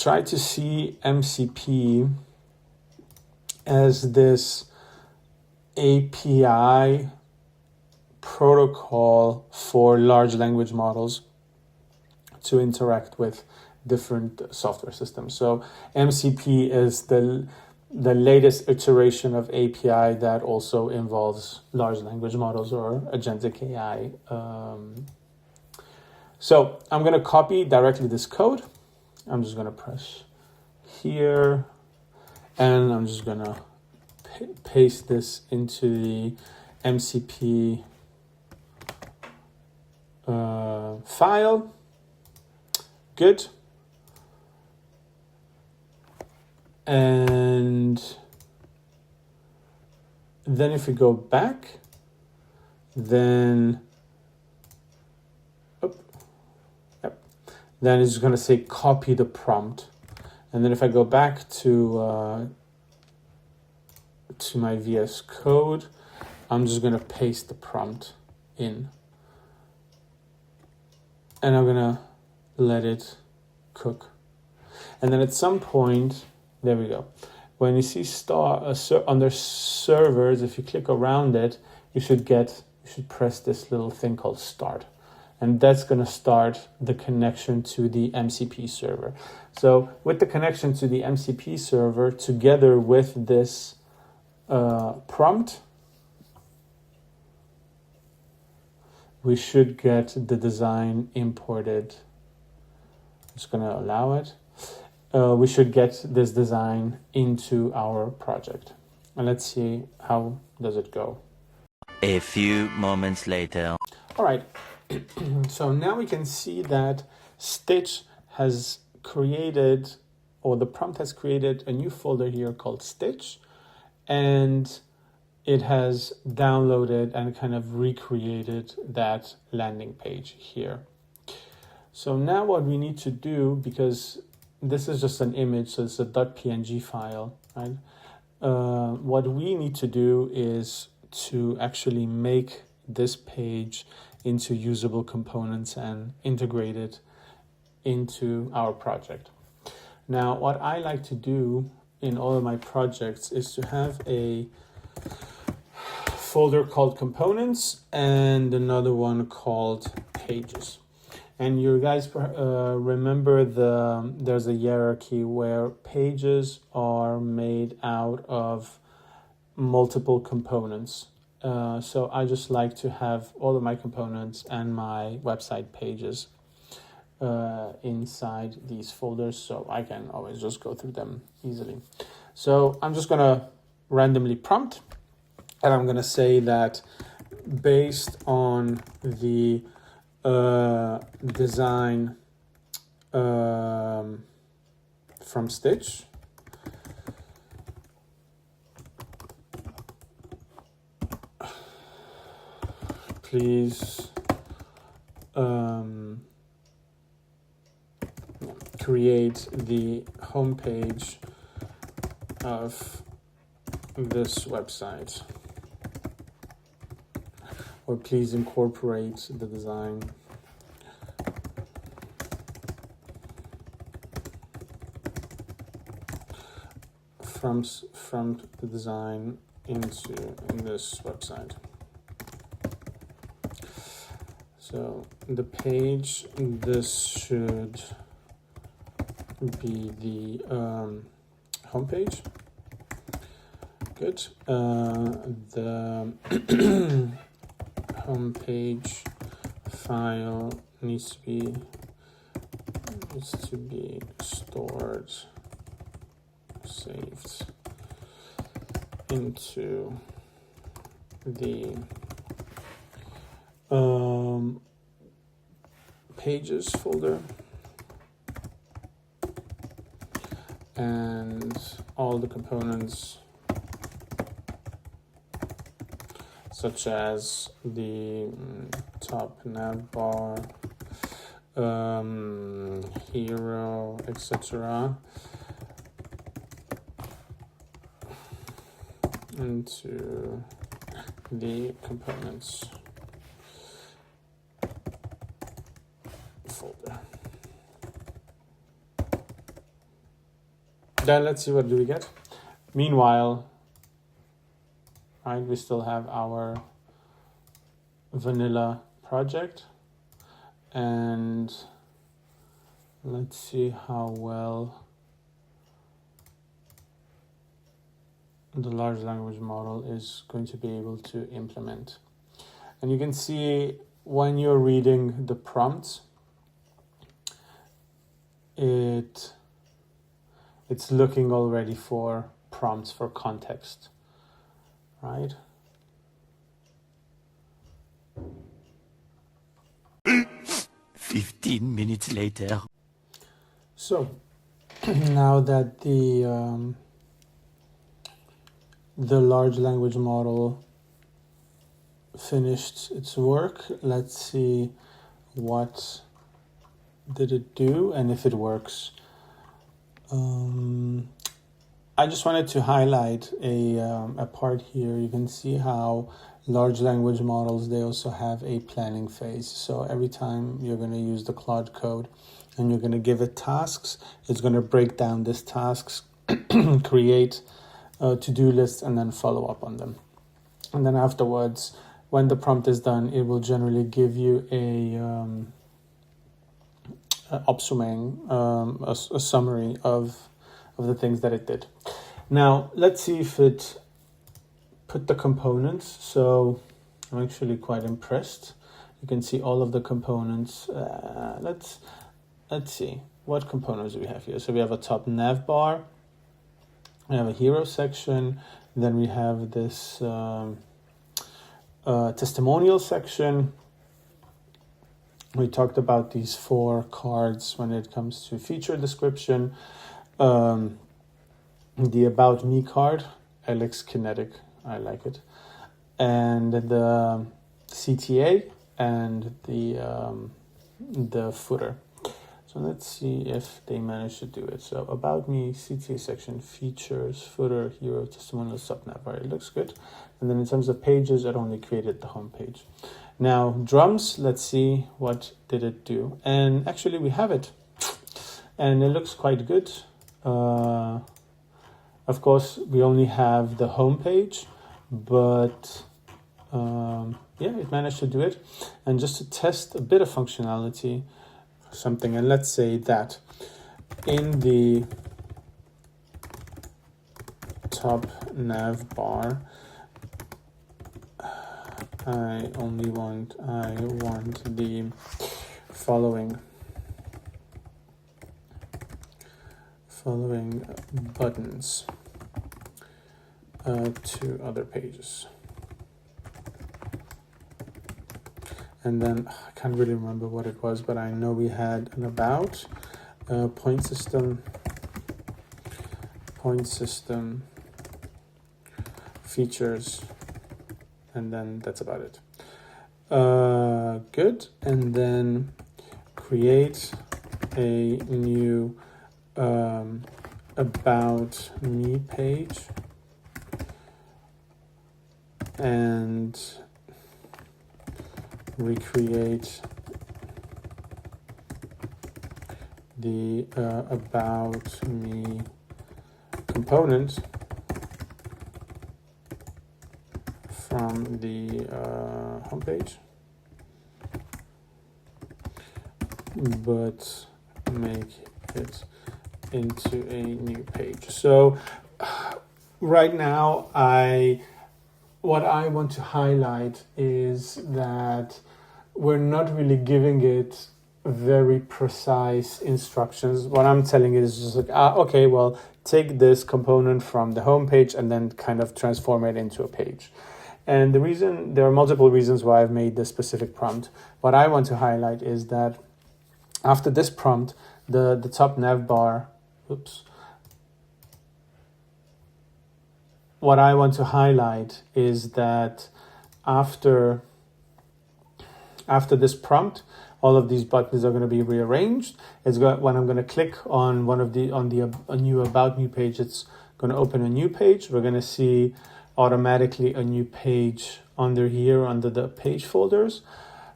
try to see MCP as this API protocol for large language models to interact with different software systems. So MCP is the latest iteration of API that also involves large language models or agentic AI. So I'm going to copy directly this code. I'm just going to press here, and I'm just going to paste this into the MCP file. Good. And then if we go back, then then it's going to say copy the prompt. And then if I go back to my VS Code, I'm just going to paste the prompt in. And I'm going to let it cook. And then at some point, there we go. When you see under servers, if you click around it, you should press this little thing called start. And that's going to start the connection to the MCP server. So with the connection to the MCP server, together with this prompt, we should get the design imported. I'm just going to allow it. We should get this design into our project. And let's see how does it go. A few moments later. All right. So now we can see that Stitch has created, or the prompt has created a new folder here called Stitch, and it has downloaded and kind of recreated that landing page here. So now what we need to do, because this is just an image, so it's a .png file, right? What we need to do is to actually make this page into usable components and integrate it into our project. Now, what I like to do in all of my projects is to have a folder called components and another one called pages. And you guys remember there's a hierarchy where pages are made out of multiple components. So I just like to have all of my components and my website pages inside these folders, so I can always just go through them easily. So I'm just going to randomly prompt, and I'm going to say that based on the design from Stitch, please create the homepage of this website, or please incorporate the design from the design in this website. So the page, this should be the homepage. Good. The homepage file needs to be stored, saved into the pages folder, and all the components such as the top nav bar, hero, etc. into the components folder. Then let's see what do we get. Meanwhile, right, we still have our vanilla project, and let's see how well the large language model is going to be able to implement. And you can see when you're reading the prompts, it's looking already for prompts for context, right? "15 minutes later." So now that the large language model finished its work, let's see what did it do and if it works. I just wanted to highlight a part here. You can see how large language models, they also have a planning phase. So every time you're going to use the Claude code and you're going to give it tasks, it's going to break down these tasks, create to-do lists, and then follow up on them. And then afterwards, when the prompt is done, it will generally give you a summary of the things that it did. Now, let's see if it put the components. So I'm actually quite impressed. You can see all of the components. Let's see what components do we have here. So we have a top nav bar, we have a hero section, then we have this testimonial section. We talked about these 4 cards when it comes to feature description. The About Me card, it looks kinetic, I like it. And the CTA and the footer. So let's see if they managed to do it. So About Me, CTA section, features, footer, hero, testimonial, subnav. Right, it looks good. And then in terms of pages, it only created the home page. Now, drums, let's see what did it do. And actually we have it. And it looks quite good. Of course, we only have the home page, but yeah, it managed to do it. And just to test a bit of functionality, something, and let's say that in the top nav bar, I want the following buttons to other pages. And then I can't really remember what it was, but I know we had an about, point system, features, and then that's about it. Good. And then create a new About Me page, and recreate the About Me component from the homepage, but make it into a new page. So right now, what I want to highlight is that we're not really giving it very precise instructions. What I'm telling it is just like, okay, well, take this component from the home page and then kind of transform it into a page. And there are multiple reasons why I've made this specific prompt. What I want to highlight is that after this prompt, the top nav bar, what I want to highlight is that after this prompt, all of these buttons are going to be rearranged. When I'm going to click on a new About Me page, it's going to open a new page. We're going to see automatically a new page under here under the page folders.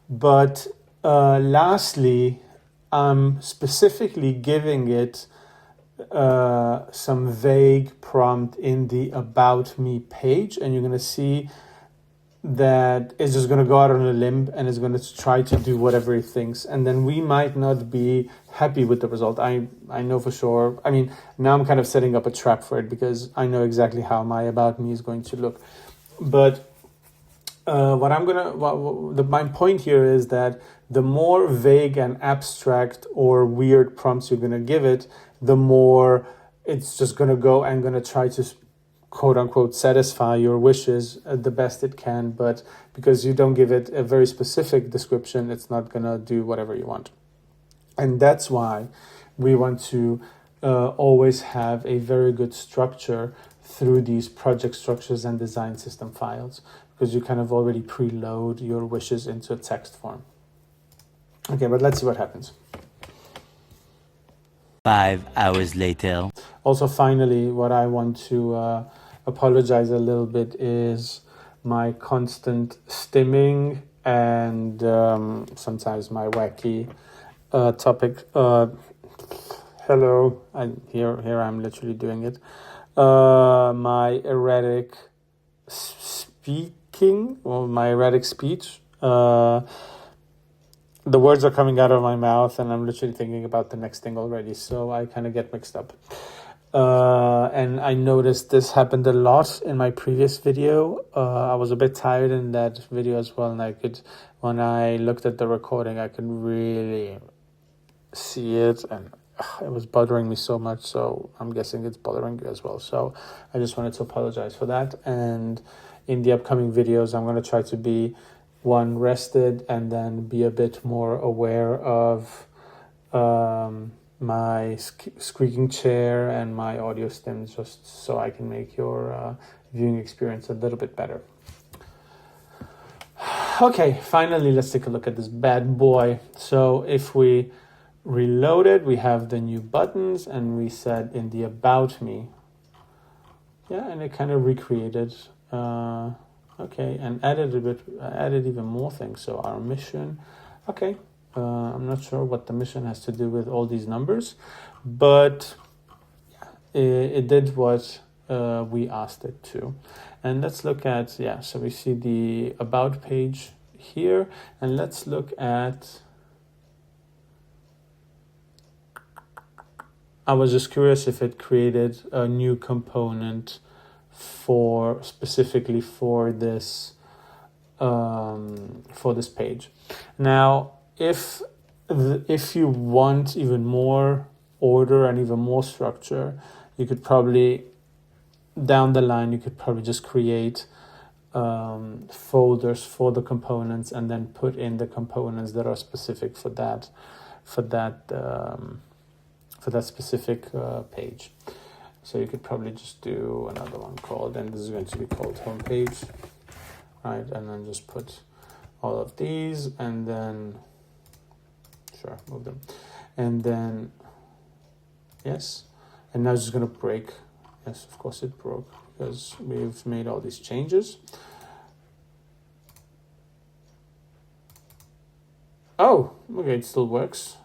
But lastly, I'm specifically giving it some vague prompt in the About Me page, and you're going to see that it's just going to go out on a limb and it's going to try to do whatever it thinks, and then we might not be happy with the result. I know for sure. I mean, now I'm kind of setting up a trap for it because I know exactly how my About Me is going to look. But my point here is that the more vague and abstract or weird prompts you're going to give it, the more it's just going to go and going to try to quote unquote satisfy your wishes the best it can. But because you don't give it a very specific description, it's not going to do whatever you want. And that's why we want to always have a very good structure through these project structures and design system files, because you kind of already preload your wishes into a text form. Okay, but let's see what happens. 5 hours later. Also, finally, what I want to apologize a little bit is my constant stimming and sometimes my wacky topic. Hello, here I'm literally doing it. My erratic speaking, or my erratic speech. The words are coming out of my mouth and I'm literally thinking about the next thing already, so I kind of get mixed up. And I noticed this happened a lot in my previous video. I was a bit tired in that video as well, and when I looked at the recording, I could really see it, and it was bothering me so much, so I'm guessing it's bothering you as well. So I just wanted to apologize for that, and in the upcoming videos, I'm going to try to be rested and then be a bit more aware of my squeaking chair and my audio stems, just so I can make your viewing experience a little bit better. Okay, finally, let's take a look at this bad boy. So if we reload it, we have the new buttons, and we said in the About Me. Yeah, and it kind of recreated. Okay, and added even more things. So our mission. Okay, I'm not sure what the mission has to do with all these numbers, but it did what we asked it to. And let's look at, so we see the About page here, and let's look at, I was just curious if it created a new component specifically for this page. Now, if you want even more order and even more structure, you could probably down the line just create folders for the components, and then put in the components that are specific for that specific page. So you could probably just do another one called, and this is going to be called homepage, right? And then just put all of these, and then move them, and then yes, and now it's just going to break. Yes, of course it broke because we've made all these changes. Oh, okay, it still works.